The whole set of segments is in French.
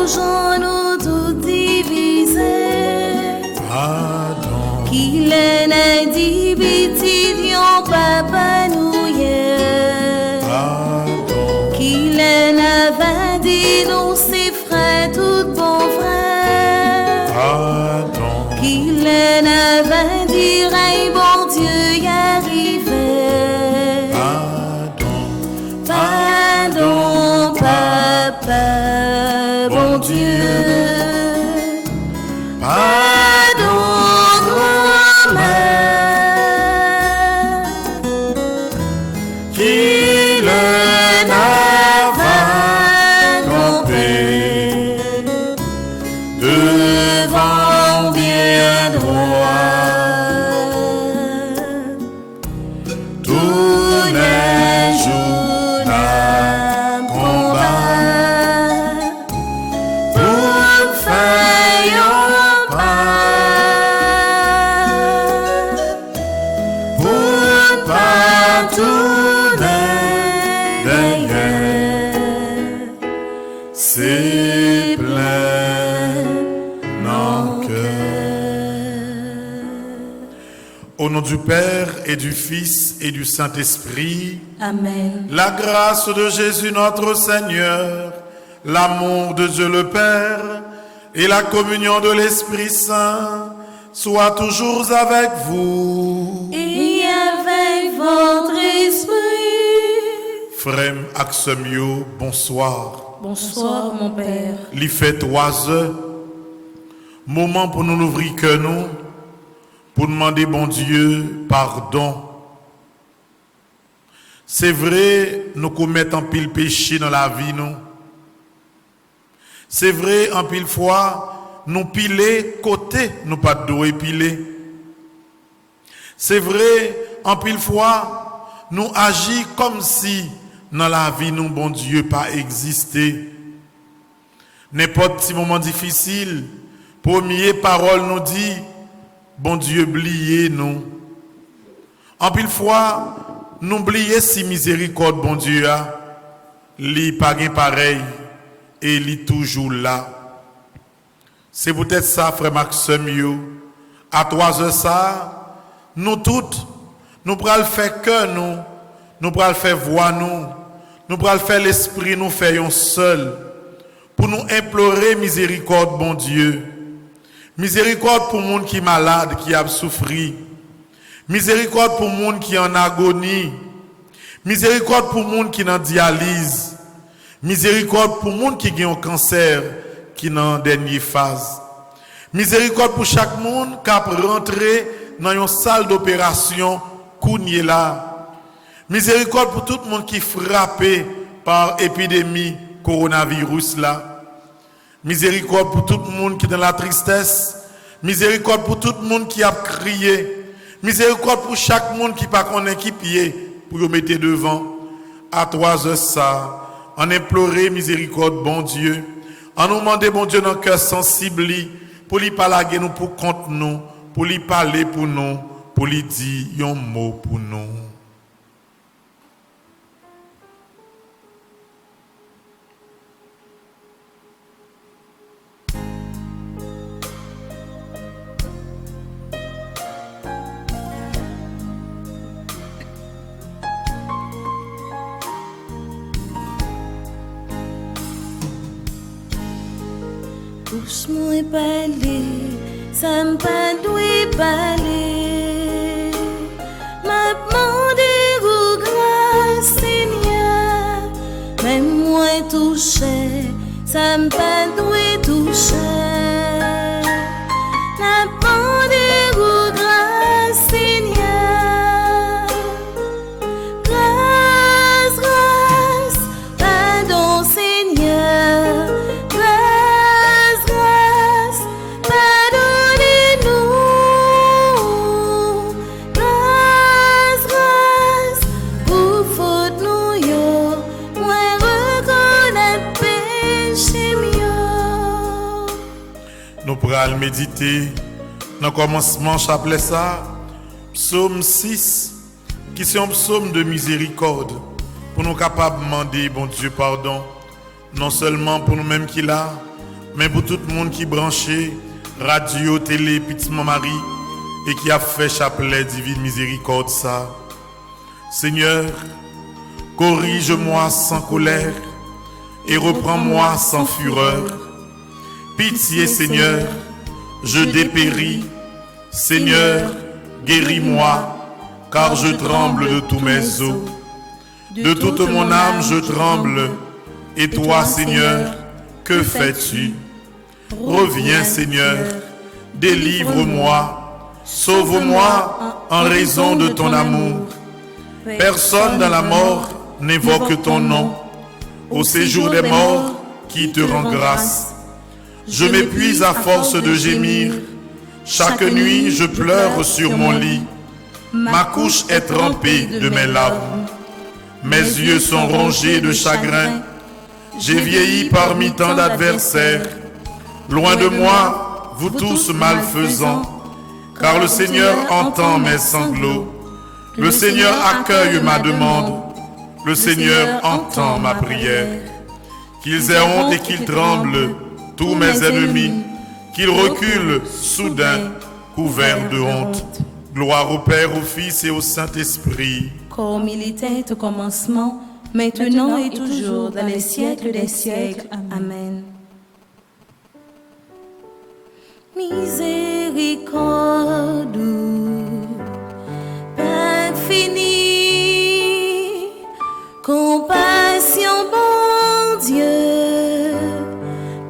gens nous tout divisés. Pardon. Qu'il n'a dit petit yon papa nous hier. Pardon. Qu'il n'a pas dit nous c'est frères tout bon frère. Pardon. Qu'il n'a pas dit hey bon Dieu y arrivait. Pardon papa bon Dieu. Pardon grand-mère. Qu'il n'a pas trompé devant bien droit. Tous les jours d'un combat pour faire un pas, pour pas tourner derrière, c'est plein dans le cœur. Au nom du Père et du Fils et du Saint-Esprit, Amen. la grâce de Jésus notre Seigneur, l'amour de Dieu le Père et la communion de l'Esprit Saint soient toujours avec vous. Et avec votre esprit. Frère Axemio, bonsoir. Bonsoir mon Père. Il fait 3 heures. Moment pour nous ouvrir que nous, pour demander bon Dieu pardon. C'est vrai, nous commettons en pile péché dans la vie, nous. C'est vrai, en pile fois, nous piler côté, nous pas doué piler. C'est vrai, en pile fois, nous agir comme si dans la vie, nous, bon Dieu, pas existé. N'importe petit moment difficile, première parole nous dit, bon Dieu, oubliez nous. En pile fois, nous oublions si miséricorde, bon Dieu, li pas pareil et li toujours là. C'est peut-être ça, frère Maxime, à 3 heures ça, nous toutes, nous prenons faire cœur nous prenons faire voix nous prenons faire l'esprit nous faisons seul pour nous implorer miséricorde, bon Dieu. Miséricorde pour le monde qui est malade, qui a souffert. Miséricorde pour le monde qui est en agonie. Miséricorde pour le monde qui est en dialyse. Miséricorde pour le monde qui a un cancer, qui est en dernière phase. Miséricorde pour chaque monde qui a rentré dans une salle d'opération, kounye là. Miséricorde pour tout le monde qui est frappé par l'épidémie coronavirus là. Miséricorde pour tout le monde qui est dans la tristesse. Miséricorde pour tout le monde qui a crié. Miséricorde pour chaque monde qui pas qu'on équipier pour le mettre devant. À 3 heures ça, on implorer miséricorde, bon Dieu. On nous demander, bon Dieu, dans le cœur sensible, pour lui parler nous, pour compte nous, pour lui parler pour nous, pour lui dire un mot pour nous. Pousse-moi parler, ça me pas doué parler. M'a demandé ou grâce Seigneur, même moi touché, ça me pas doué toucher. M'a demandé ou grâce Seigneur, grâce, grâce, pardon Seigneur. Nous pourrons méditer dans le commencement chapelet ça, psaume 6, qui est un psaume de miséricorde, pour nous capables de demander, bon Dieu, pardon, non seulement pour nous-mêmes qui là, mais pour tout le monde qui branché, radio, télé, Petite Marie, et qui a fait chapelet divine miséricorde ça. Seigneur, corrige-moi sans colère et reprends-moi sans fureur. Pitié, Seigneur, je dépéris. Seigneur, guéris-moi, car je tremble de tous mes os. De toute mon âme je tremble. Et toi, Seigneur, que fais-tu? Reviens, Seigneur, délivre-moi, sauve-moi en raison de ton amour. Personne dans la mort n'évoque ton nom. Au séjour des morts, qui te rend grâce. Je m'épuise à force de gémir. Chaque nuit, je pleure sur mon lit. Ma couche est trempée de mes larmes. Mes yeux sont rongés de chagrin. J'ai vieilli parmi tant d'adversaires. Loin de moi, vous tous malfaisants, car le Seigneur entend mes sanglots. Le Seigneur accueille ma demande. Le Seigneur entend ma prière. Qu'ils aient honte et qu'ils tremblent, tous mes ennemis, qu'ils reculent soudain, couverts de honte. Gloire au Père, au Fils et au Saint-Esprit. Comme il était au commencement, maintenant et toujours, dans les siècles des siècles. Amen. Miséricorde, Père fini, compassion, bon Dieu,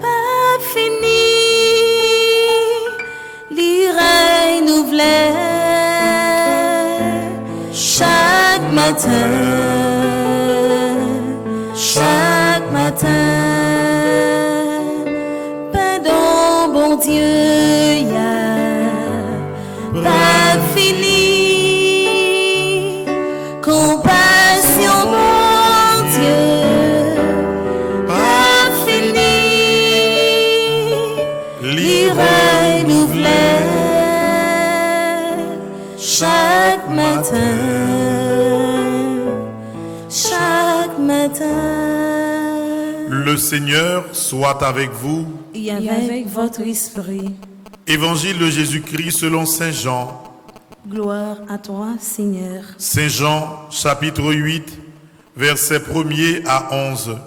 Père fini, l'irai nouvelait chaque matin, chaque matin. Pardon, bon Dieu, pas fini, compassion, mon Dieu, pas fini, l'irai nouvelait chaque matin, chaque matin. Le Seigneur soit avec vous. Et avec votre esprit. Évangile de Jésus-Christ selon Saint Jean. Gloire à toi, Seigneur. Saint Jean, chapitre 8, versets 1er à 11.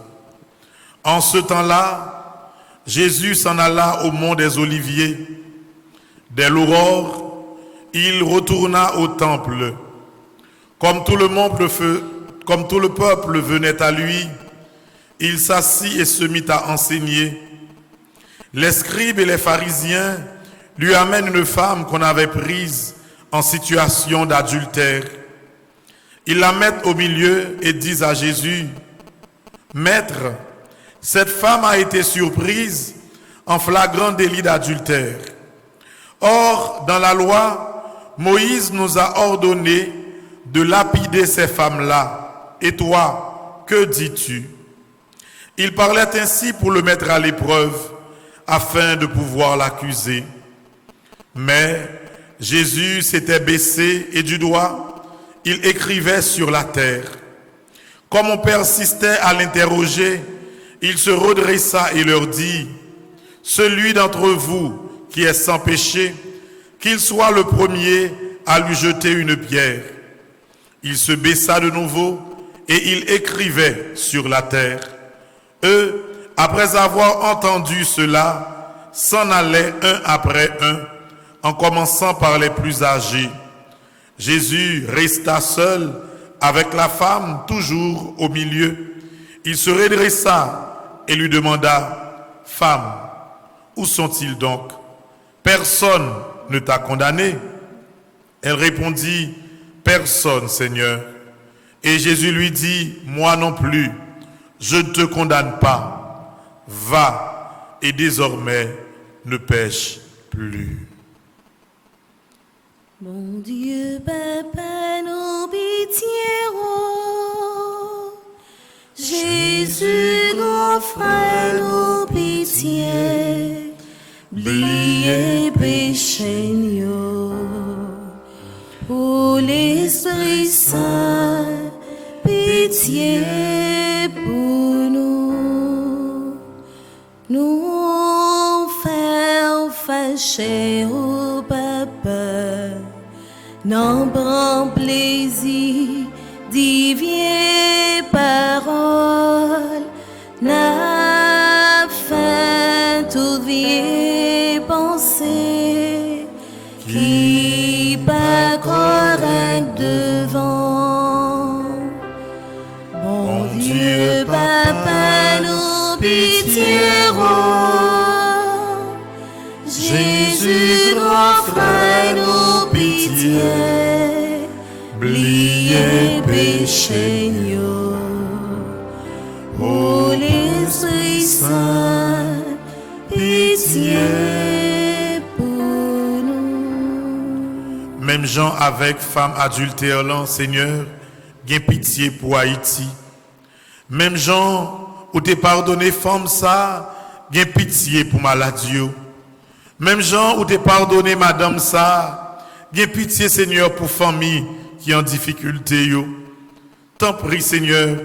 En ce temps-là, Jésus s'en alla au mont des Oliviers. Dès l'aurore, il retourna au temple. Comme tout le peuple venait à lui, il s'assit et se mit à enseigner. Les scribes et les pharisiens lui amènent une femme qu'on avait prise en situation d'adultère. Ils la mettent au milieu et disent à Jésus, « Maître, cette femme a été surprise en flagrant délit d'adultère. Or, dans la loi, Moïse nous a ordonné de lapider ces femmes-là. Et toi, que dis-tu » Il parlait ainsi pour le mettre à l'épreuve, afin de pouvoir l'accuser. Mais Jésus s'était baissé et du doigt, il écrivait sur la terre. Comme on persistait à l'interroger, il se redressa et leur dit, « Celui d'entre vous qui est sans péché, qu'il soit le premier à lui jeter une pierre. » Il se baissa de nouveau et il écrivait sur la terre. Eux, après avoir entendu cela, s'en allaient un après un, en commençant par les plus âgés. Jésus resta seul avec la femme toujours au milieu. Il se redressa et lui demanda, « Femme, où sont-ils donc? Personne ne t'a condamné. » Elle répondit, « Personne, Seigneur. » Et Jésus lui dit, « Moi non plus, je ne te condamne pas. Va et désormais ne pêche plus. » Bon Dieu, Papa, nous pitié, Jésus, grand frère, nous pitié, oubliez péché, pour l'Esprit Saint, pitié pour nous. Nous cher au Papa, n'en prend plaisir, divine parole, n'a fin toute vie pensée, qui pas correct devant. Bon Dieu, Papa, nous pitiérons. Jésus, grand frère, nous pitié. Bliez péché, yo. Ô l'Esprit Saint, pitié pour nous. Même Jean avec femme adultère, là, Seigneur, gain pitié pour Haïti. Même Jean, où t'es pardonné femme ça, gain pitié pour maladie. Même Jean, où t'es pardonné madame ça, gain pitié Seigneur pour famille qui en difficulté yo. T'en prie Seigneur,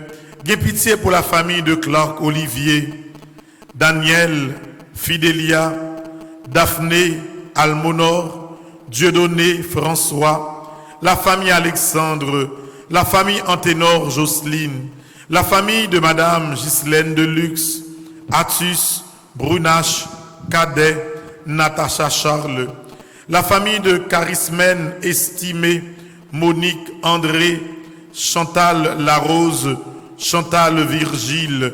gain pitié pour la famille de Clark Olivier, Daniel, Fidélia, Daphné, Almonor, Dieudonné, François, la famille Alexandre, la famille Anténor, Jocelyne, la famille de Madame Ghislaine Deluxe, Athus, Brunache, Cadet, Natacha Charles, la famille de Charismène Estimé, Monique André, Chantal Larose, Chantal Virgile,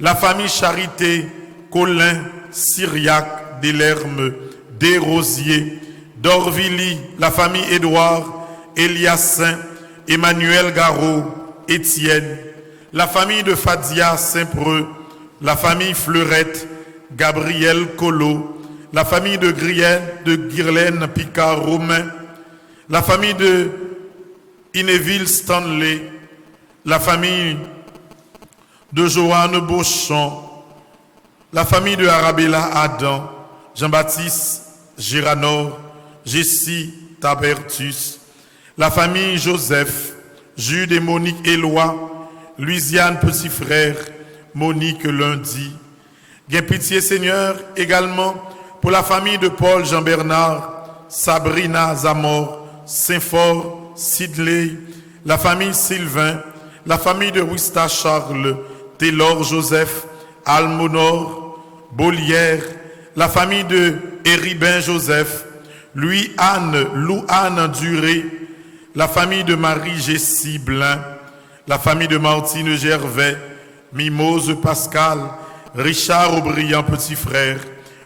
la famille Charité, Colin, Syriac, Delerme, Desrosiers, Dorvilly, la famille Édouard, Eliassin, Emmanuel Garot, Étienne, la famille de Fadia Saint-Preux, la famille Fleurette, Gabriel Collot, la famille de Guirlaine Picard Romain, la famille de Inéville Stanley, la famille de Joanne Beauchamp, la famille de Arabella Adam, Jean-Baptiste Giranor, Jessie Tabertus, la famille Joseph, Jude et Monique Éloi, Louisiane Petit Frère, Monique Lundi. Gain pitié Seigneur également pour la famille de Paul Jean-Bernard, Sabrina Zamor, Saint-Fort, Sidley, la famille Sylvain, la famille de Wista Charles, Taylor Joseph, Almonor, Bollière, la famille de Héribin Joseph, Louis-Anne, Lou-Anne Duré, la famille de Marie-Jessie Blin, la famille de Martine Gervais, Mimose Pascal, Richard Aubriand Petit Frère,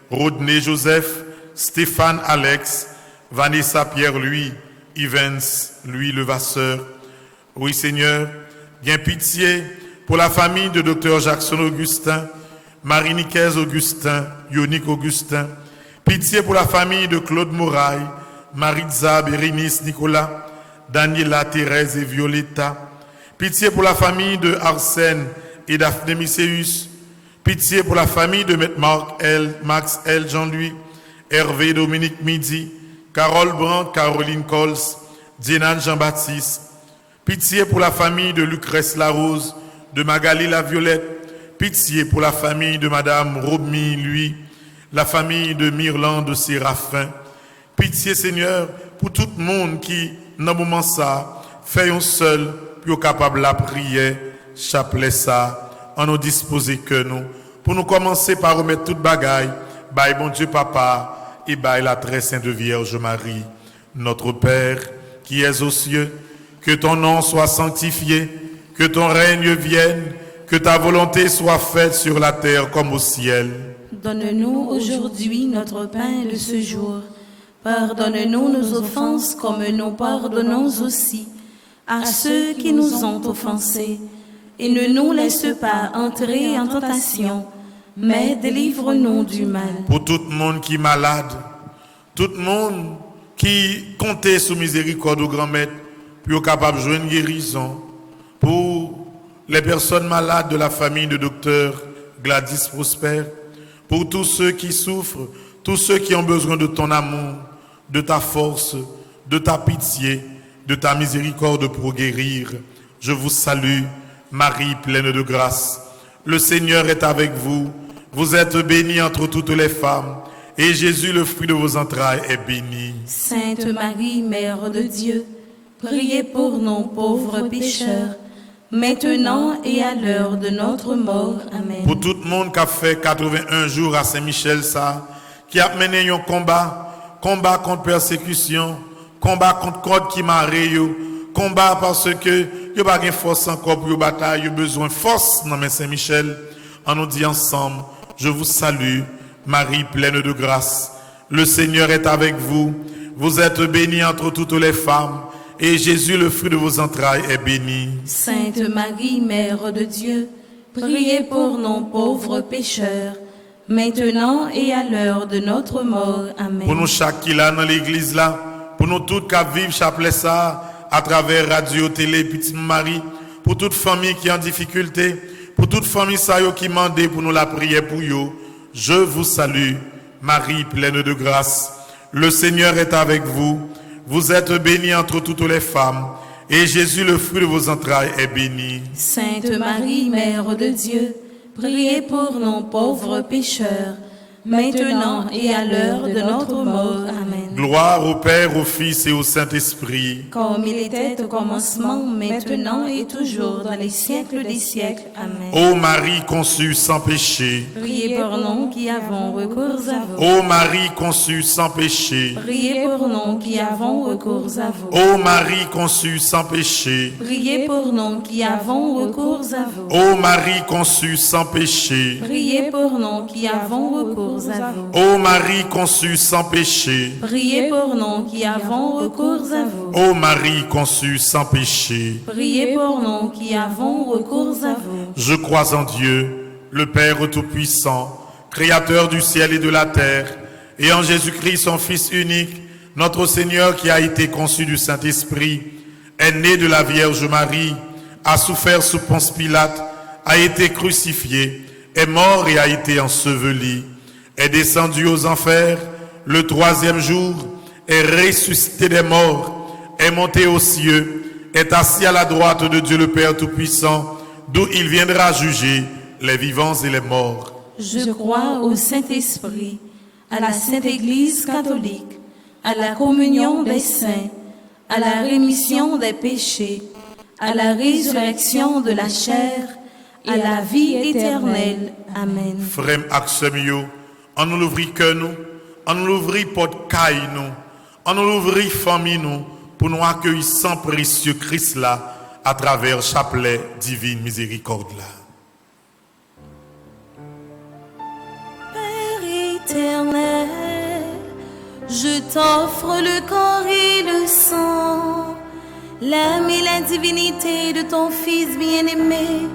Rodney Joseph, Stéphane Alex, Vanessa Pierre-Louis, Ivens Louis Levasseur. Oui Seigneur, bien pitié pour la famille de Dr Jackson Augustin, Marie-Nicaise Augustin, Yonique Augustin. Pitié pour la famille de Claude Moraille, Maritza Bérénice Nicolas, Daniela Thérèse et Violetta. Pitié pour la famille de Arsène et Daphné Misséus. Pitié pour la famille de Max L. Jean-Louis, Hervé Dominique Midi, Carole Brandt, Caroline Cols, Dinan Jean-Baptiste. Pitié pour la famille de Lucrèce Larose, de Magali La Violette. Pitié pour la famille de Madame Romy Lui, la famille de Myrlande Séraphin. Pitié Seigneur pour tout le monde qui, dans le moment ça, fait un seul, puis capable la prière, chapelet ça, en nous disposer que nous. Pour nous commencer par remettre toute bagaille, by bon Dieu Papa, et by la très sainte Vierge Marie, notre Père, qui es aux cieux, que ton nom soit sanctifié, que ton règne vienne, que ta volonté soit faite sur la terre comme au ciel. Donne-nous aujourd'hui notre pain de ce jour. Pardonne-nous nos offenses comme nous pardonnons aussi à ceux qui nous ont offensés. Et ne nous laisse pas entrer en tentation, mais délivre-nous du mal. Pour tout le monde qui est malade, tout le monde qui comptait sous miséricorde au grand maître, puis capable de jouer une guérison. Pour les personnes malades de la famille de docteur Gladys Prosper, pour tous ceux qui souffrent, tous ceux qui ont besoin de ton amour, de ta force, de ta pitié, de ta miséricorde pour guérir. Je vous salue, Marie pleine de grâce. Le Seigneur est avec vous. Vous êtes bénie entre toutes les femmes, et Jésus, le fruit de vos entrailles, est béni. Sainte Marie, Mère de Dieu, priez pour nous pauvres pécheurs, maintenant et à l'heure de notre mort. Amen. Pour tout le monde qui a fait 81 jours à Saint-Michel, ça, qui a mené un combat contre persécution, combat contre code qui marre, combat parce que il n'y a pas de force encore pour la bataille, il y a besoin de force dans Saint-Michel. On nous dit ensemble, je vous salue, Marie pleine de grâce. Le Seigneur est avec vous. Vous êtes bénie entre toutes les femmes. Et Jésus, le fruit de vos entrailles, est béni. Sainte Marie, Mère de Dieu, priez pour nous pauvres pécheurs, maintenant et à l'heure de notre mort. Amen. Pour nous chaque qui là dans l'église là, pour nous toutes qui vivent chapelet ça à travers radio, télé, Petite Marie, pour toute famille qui est en difficulté, pour toute famille ça yo qui mande pour nous la prière pour yo, je vous salue, Marie pleine de grâce. Le Seigneur est avec vous. Vous êtes bénie entre toutes les femmes, et Jésus, le fruit de vos entrailles, est béni. Sainte Marie, Mère de Dieu, priez pour nous pauvres pécheurs, maintenant et à l'heure de notre mort. Amen. Gloire au Père, au Fils et au Saint-Esprit. Comme il était au commencement, maintenant et toujours, dans les siècles des siècles. Amen. Ô Marie conçue sans péché. Priez pour nous qui avons recours à vous. Ô Marie conçue sans péché. Priez pour nous qui avons recours à vous. Ô Marie conçue sans péché. Priez pour nous qui avons recours à vous. Ô Marie conçue sans péché. Priez pour nous qui avons recours à vous. Ô Marie conçue sans péché. Priez pour nous qui avons recours à vous. Ô Marie conçue sans péché. Priez pour nous qui avons recours à vous. Je crois en Dieu, le Père Tout-Puissant, Créateur du ciel et de la terre, et en Jésus-Christ, son Fils unique, notre Seigneur qui a été conçu du Saint-Esprit, est né de la Vierge Marie, a souffert sous Ponce Pilate, a été crucifié, est mort et a été enseveli, est descendu aux enfers, le troisième jour, est ressuscité des morts, est monté aux cieux, est assis à la droite de Dieu le Père Tout-Puissant, d'où il viendra juger les vivants et les morts. Je crois au Saint-Esprit, à la Sainte Église catholique, à la communion des saints, à la rémission des péchés, à la résurrection de la chair, à la vie éternelle. Amen. Frère Axemio, on nous l'ouvrit que nous, on nous l'ouvrit porte caille nous, on nous l'ouvrit famille nous, pour nous accueillir sans précieux Christ là, à travers chapelet divine miséricorde là. Père éternel, je t'offre le corps et le sang, l'âme et la divinité de ton Fils bien-aimé,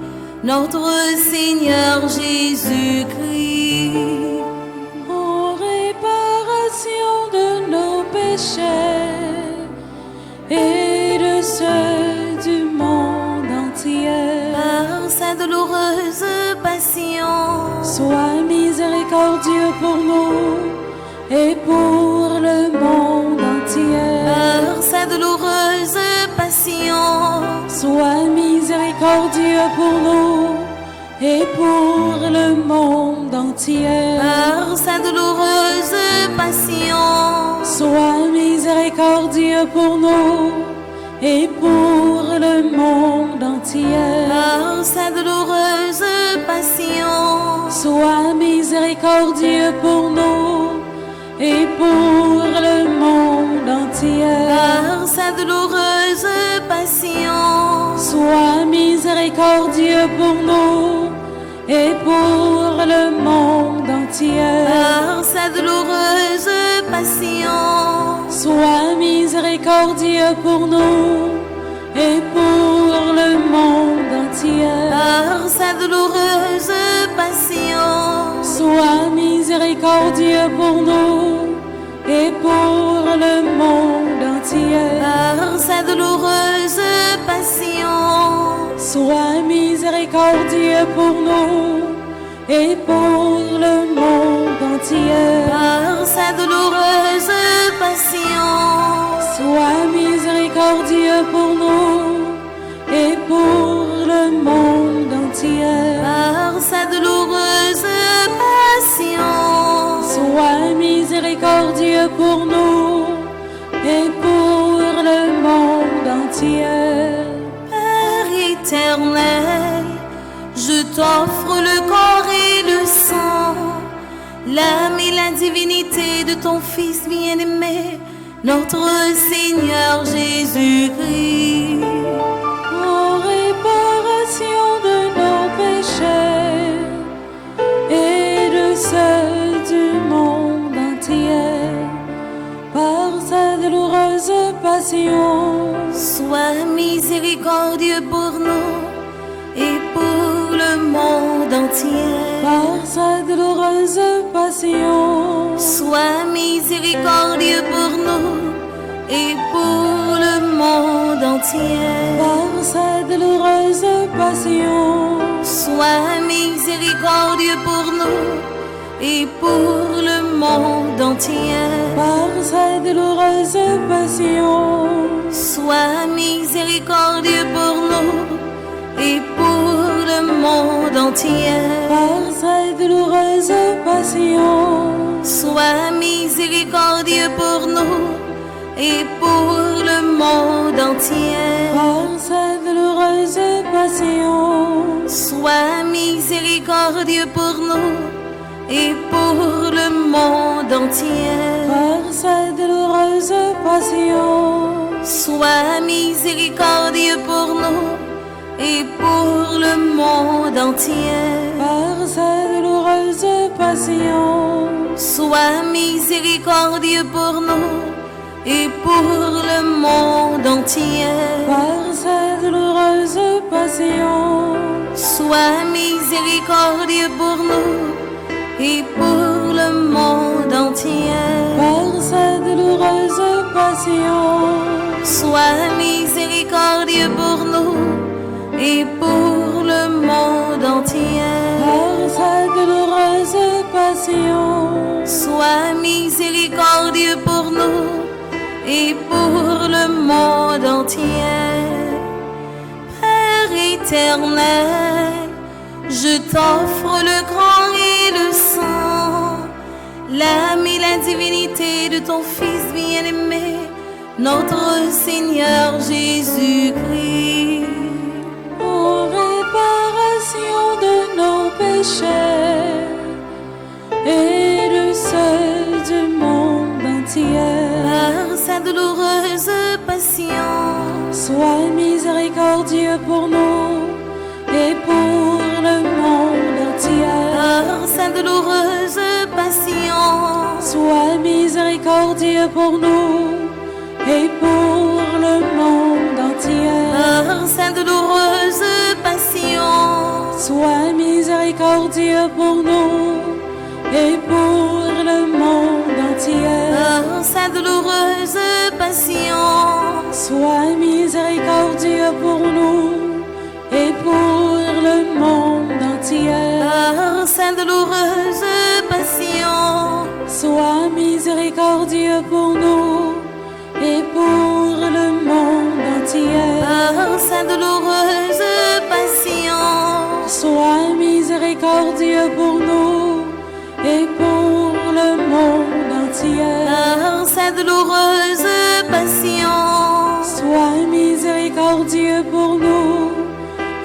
notre Seigneur Jésus-Christ, en réparation de nos péchés et de ceux du monde entier. par sa douloureuse passion, Sois miséricordieux pour nous et pour le monde entier. par sa douloureuse passion, Sois miséricordieux pour nous et pour le monde entier. par sa douloureuse passion, Sois miséricordieux pour nous et pour le monde entier. par sa douloureuse passion, Sois miséricordieux pour nous et pour le monde entier. par sa douloureuse passion, Sois miséricordieux pour nous et pour le monde entier. par sa douloureuse passion, Sois miséricordieux pour nous et pour le monde entier. par sa douloureuse passion, Sois miséricordieux pour nous et pour le monde entier. par sa douloureuse passion, Sois miséricordieux pour nous et pour le monde entier. par sa douloureuse passion, Sois miséricordieux pour nous et pour le monde entier. par sa douloureuse passion, Sois miséricordieux pour nous et pour le monde entier. Père éternel, je t'offre le corps et le sang, l'âme et la divinité de ton Fils bien-aimé, notre Seigneur Jésus-Christ. En réparation de nos péchés et de ceux du monde entier, par sa douloureuse passion, Sois miséricordieux pour nous et pour le monde entier. par sa douloureuse passion, Sois miséricordieux pour nous et pour le monde entier. par sa douloureuse passion, Sois miséricordieux pour nous et pour le monde entier. par sa douloureuse passion, Sois miséricordieux pour nous et pour le monde entier. par sa douloureuse passion, Sois miséricordieux pour nous et pour le monde entier. par sa douloureuse passion, Sois miséricordieux pour nous et pour le monde entier. par sa douloureuse passion, Sois miséricordieux pour nous et pour le monde entier. par sa douloureuse passion, Sois miséricordieux pour nous et pour le monde entier. par sa douloureuse passion, Sois miséricordieux pour nous et pour le monde entier. par sa douloureuse passion, Sois miséricordieux pour nous et pour le monde entier. par sa douloureuse passion, Sois miséricordieux pour nous et pour le monde entier. Père éternel, je t'offre le grand et le sang, l'âme et la divinité de ton Fils bien-aimé, notre Seigneur Jésus-Christ. en réparation de nos péchés et de ceux du monde entier, Par sa douloureuse passion, sois miséricordieux pour nous et pour le monde entier. par sa douloureuse passion, Sois miséricordieux pour nous et pour le monde entier. par sa douloureuse passion, Sois miséricordieux pour nous et pour le monde entier. par sa douloureuse passion, Sois miséricordieux pour nous et pour le monde entier. par sa douloureuse passion, Sois miséricordieux pour nous et pour le monde entier. par sa douloureuse passion, Sois miséricordieux pour nous et pour le monde entier. par sa douloureuse passion, Sois miséricordieux pour nous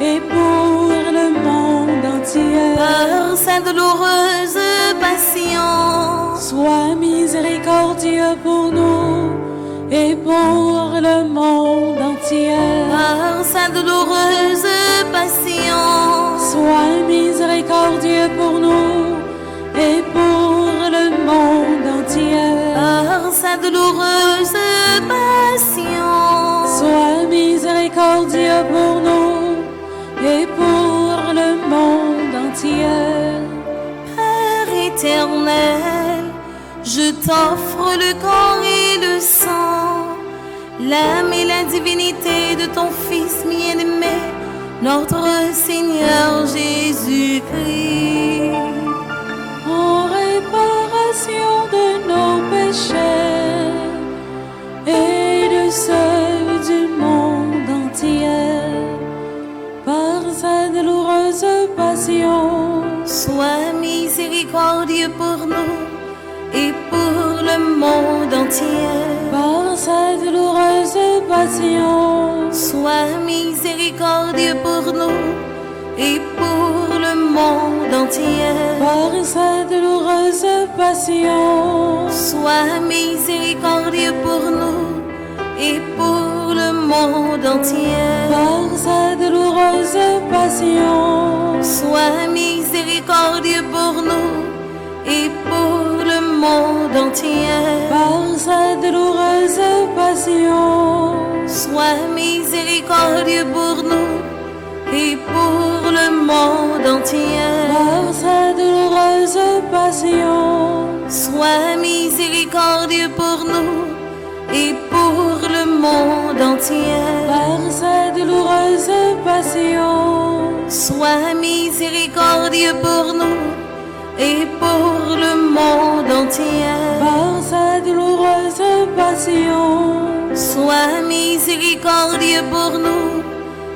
et pour le monde entier. par sa douloureuse passion, Sois miséricordieux pour nous et pour le monde entier. par sa douloureuse passion, Sois miséricordieux pour nous et pour le monde entier. par sa douloureuse passion, Sois miséricordieux pour nous et pour le monde entier. Père éternel, je t'offre le corps et le sang, l'âme et la divinité de ton Fils bien-aimé, notre Seigneur Jésus-Christ. En réparation de nos péchés et de ceux du monde entier, par sa douloureuse passion, Sois miséricordieux pour nous et pour le monde entier. Par sa douloureuse passion, Sois miséricordieux pour nous et pour le monde entier. par sa douloureuse passion, Sois miséricordieux pour nous et pour le monde entier. par sa douloureuse passion, Sois miséricordieux pour nous et pour le monde entier. par sa douloureuse passion, Sois miséricordieux pour nous et pour le monde entier. par sa douloureuse passion, Sois miséricordieux pour nous et pour le monde entier. par sa douloureuse passion, Sois miséricordieux pour nous et pour le monde entier. par sa douloureuse passion, Sois miséricordieux pour nous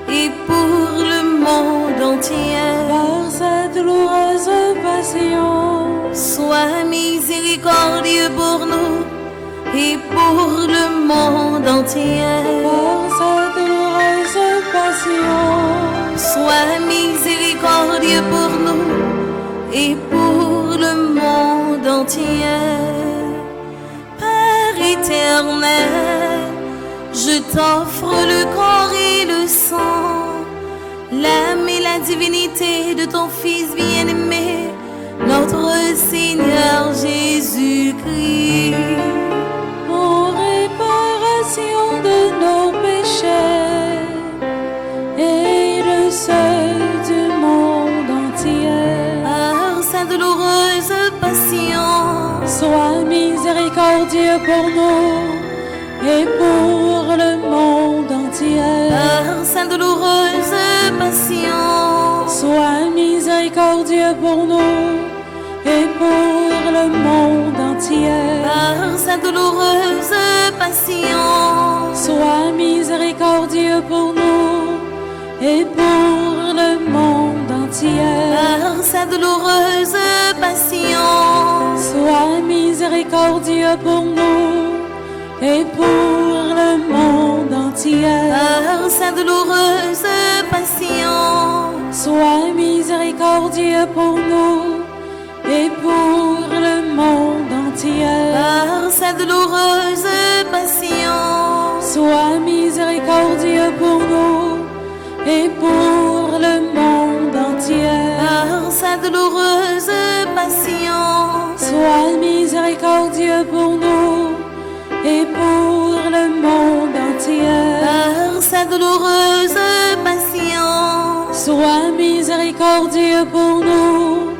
et pour le monde entier. par sa douloureuse passion, Sois miséricordieux pour nous et pour le monde entier. par sa douloureuse passion, Sois miséricordieux pour nous et pour le monde entier. Père éternel, je t'offre le corps et le sang, l'âme et la divinité de ton Fils bien-aimé, notre Seigneur Jésus-Christ. en réparation de nos péchés et de ceux du monde entier. Par sa douloureuse passion, Sois miséricordieux pour nous et pour le monde entier. par sa douloureuse passion, Sois miséricordieux pour nous et pour le monde entier. par sa douloureuse passion, Sois miséricordieux pour nous et pour le monde entier. par sa douloureuse passion, Sois miséricordieux pour nous et pour le monde entier. par sa douloureuse passion, Sois miséricordieux pour nous et pour le monde entier. par sa douloureuse passion, Sois miséricordieux pour nous et pour le monde entier. par sa douloureuse passion, Sois miséricordieux pour nous et pour le monde entier. par sa douloureuse passion, Sois miséricordieux pour nous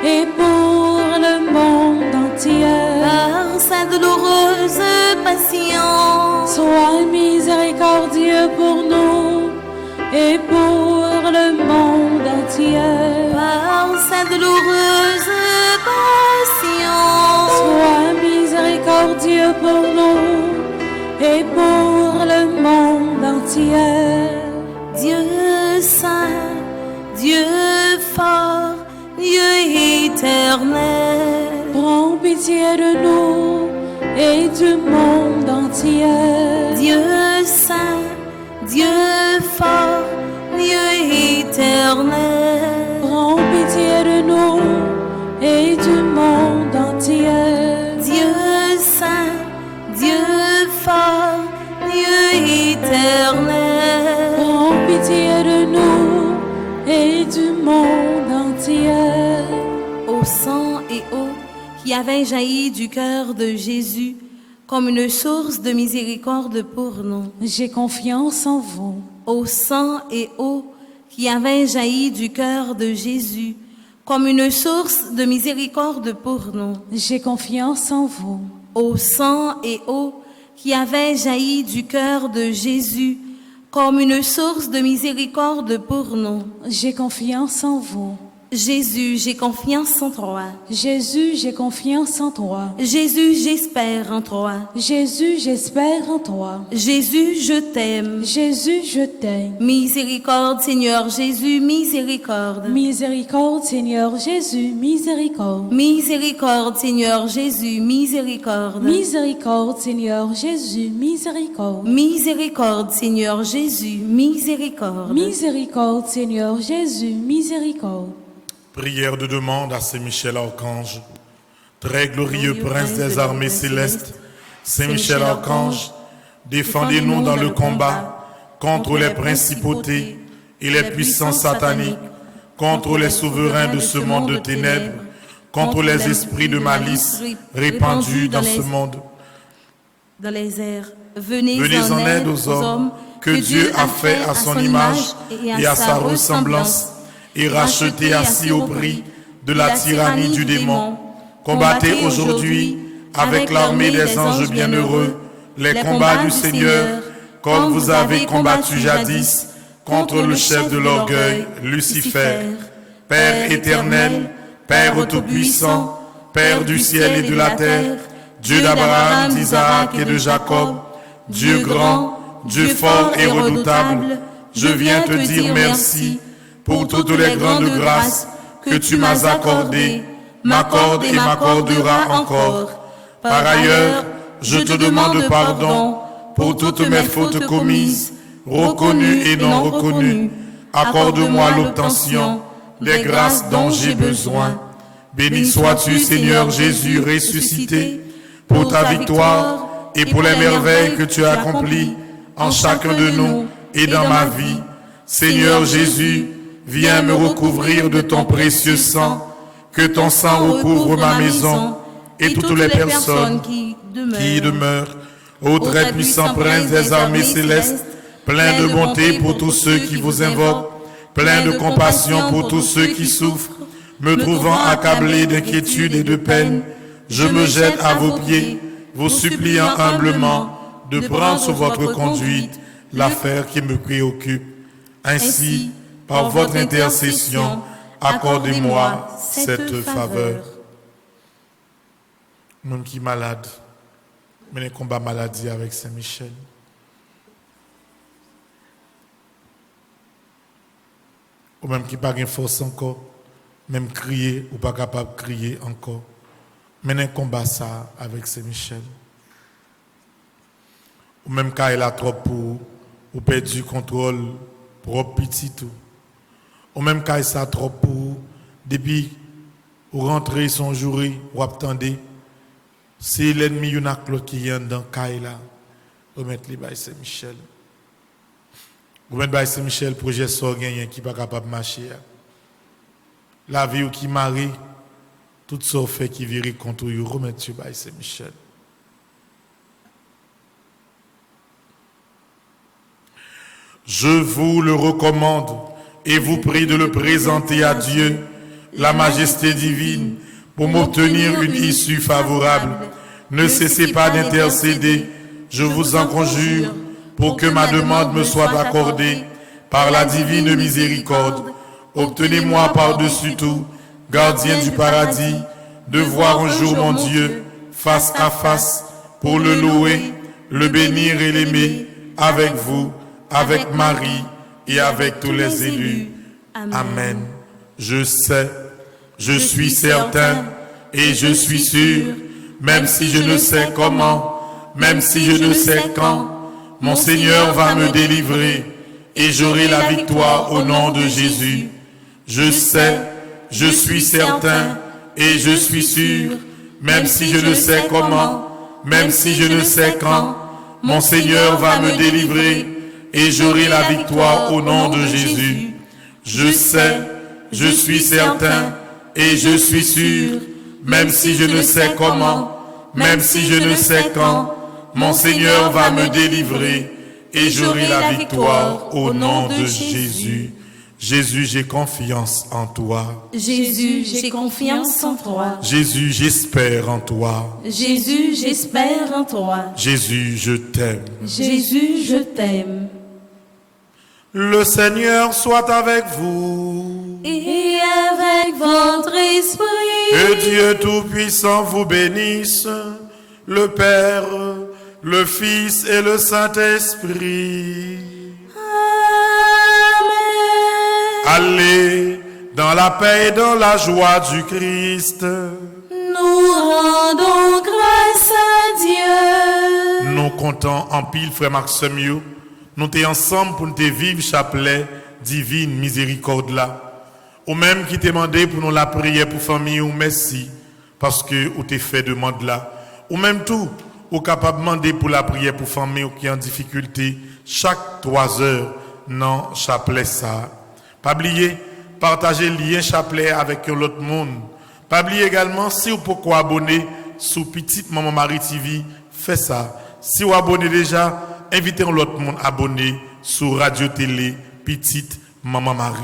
et pour le monde entier. par sa douloureuse passion, Sois miséricordieux pour nous et pour le monde entier. par sa douloureuse passion, Sois miséricordieux pour nous et pour le monde entier. Dieu saint, Dieu fort, Dieu éternel, Prends pitié de nous et du monde entier. Dieu saint, Dieu fort, Dieu éternel, Prends pitié de nous et du monde entier. Dieu saint, Dieu fort, Dieu éternel, Prends pitié de nous et du monde entier. Au sang et eau qui avait jailli du cœur de Jésus comme une source de miséricorde pour nous. J'ai confiance en vous. Au sang et eau qui avait jailli du cœur de Jésus comme une source de miséricorde pour nous. J'ai confiance en vous. Au sang et eau qui avait jailli du cœur de Jésus comme une source de miséricorde pour nous. J'ai confiance en vous. Jésus, j'ai confiance en toi. Jésus, j'ai confiance en toi. Jésus, j'espère en toi. Jésus, j'espère en toi. Jésus, je t'aime. Jésus, je t'aime. Miséricorde, Seigneur Jésus, miséricorde. Miséricorde, Seigneur Jésus, miséricorde. Miséricorde, Seigneur Jésus, miséricorde. Miséricorde, Seigneur Jésus, miséricorde. Miséricorde, Seigneur Jésus, miséricorde. Miséricorde, Seigneur Jésus, miséricorde. Prière de demande à Saint-Michel Archange. Très glorieux prince des armées célestes, Saint-Michel Archange, défendez-nous dans le combat contre les principautés et les puissances sataniques, contre les souverains de ce monde de ténèbres, contre les esprits de malice répandus dans ce monde. Dans les airs, venez en aide aux hommes que Dieu a fait à son image et à sa ressemblance, et racheté ainsi au prix de la tyrannie du démon. Combattez aujourd'hui avec l'armée des anges bienheureux les combats du Seigneur, comme vous avez combattu jadis contre le chef de l'orgueil, Lucifer. Père éternel, Père tout-puissant, Père du ciel et de la terre, Dieu d'Abraham, d'Isaac et de Jacob, Dieu grand, Dieu fort et redoutable, je viens te dire merci pour toutes les grandes grâces que tu m'as accordées, m'accorde et m'accorderas encore. Par ailleurs, je te demande pardon pour toutes mes fautes commises, reconnues et non reconnues. Accorde-moi l'obtention des grâces dont j'ai besoin. Béni sois-tu, Seigneur Jésus ressuscité, pour ta victoire et pour les merveilles que tu as accomplies en chacun de nous et dans ma vie. Seigneur Jésus, viens me recouvrir de ton précieux sang, que ton sang recouvre ma maison et toutes les personnes qui y demeurent. Ô très puissant prince des armées célestes, plein de bonté pour tous ceux qui vous invoquent, plein de compassion pour tous ceux qui souffrent, me trouvant accablé d'inquiétude et de peine, je me jette à vos pieds, vous suppliant humblement de prendre sous votre conduite l'affaire qui me préoccupe. Ainsi, par votre intercession, accordez-moi cette faveur. Même qui est malade, mais combat maladie avec Saint-Michel. Ou même qui n'a pas de force encore, même crier ou pas capable de crier encore. Mais combat ça avec Saint-Michel. Ou même quand il a trop pour ou perdu le contrôle propre petit tout. Ou même quand il a trop pour depuis ou rentrer son jury ou attendez. C'est l'ennemi y a l'autre qui est dans Kaila. Ou mettre les bails Saint-Michel. Ou mettre bails Saint-Michel projet sort gagné qui pas capable de marcher. La vie ou qui marie tout ça fait qui vire contre vous remettre sur bails Saint-Michel. Je vous le recommande et vous prie de le présenter à Dieu, la majesté divine, pour m'obtenir une issue favorable. Ne cessez pas d'intercéder, je vous en conjure, pour que ma demande me soit accordée par la divine miséricorde. Obtenez-moi par-dessus tout, gardien du paradis, de voir un jour mon Dieu face à face, pour le louer, le bénir et l'aimer avec vous, avec Marie et avec tous les élus. Amen. Je sais, je suis certain et je suis sûr, même si je ne sais comment, même si je ne sais quand, mon Seigneur va me délivrer et j'aurai la victoire au nom de Jésus. Je sais, je suis certain et je suis sûr, même si je ne sais comment, même si je ne sais quand, mon Seigneur va me délivrer et j'aurai la victoire au nom de Jésus. Je sais, je suis certain et je suis sûr, même si je ne sais comment, même si je ne sais quand, mon Seigneur va me délivrer et j'aurai la victoire au nom de Jésus. Jésus, j'ai confiance en toi. Jésus, j'ai confiance en toi. Jésus, j'espère en toi. Jésus, j'espère en toi. Jésus, je t'aime. Jésus, je t'aime. Le Seigneur soit avec vous. Et avec votre esprit. Que Dieu Tout-Puissant vous bénisse, le Père, le Fils et le Saint-Esprit. Amen. Allez dans la paix et dans la joie du Christ. Nous rendons grâce à Dieu. Nous comptons en pile, frère Maxime, nous t'es ensemble pour nous te vivre chapelet divine miséricorde là. Ou même qui t'a demandé pour nous la prière pour famille ou merci parce que ou t'es fait demande là. Ou même tout, ou capable de demander pour la prière pour famille ou qui est en difficulté chaque 3 heures non chapelet ça. Pas oublier partager le lien chapelet avec l'autre monde. Pas oublier également si vous pouvez abonner sous Petite Maman Marie TV, faites ça. Si vous abonnez déjà, invitez l'autre monde à abonner sur Radio Télé Petite Maman Marie.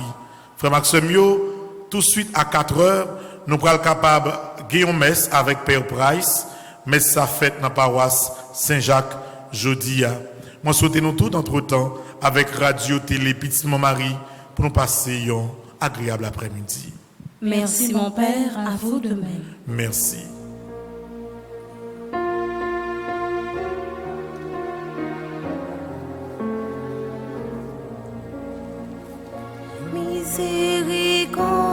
Frère Maxime, tout de suite à 4 heures, nous sommes capables de gagner une messe avec Père Price, messe sa fête dans la paroisse Saint-Jacques, jeudi. Moi, souhaitez nous tout entre-temps avec Radio Télé Petite Maman Marie pour nous passer un agréable après-midi. Merci mon Père, à vous de même. Merci. Miséricorde.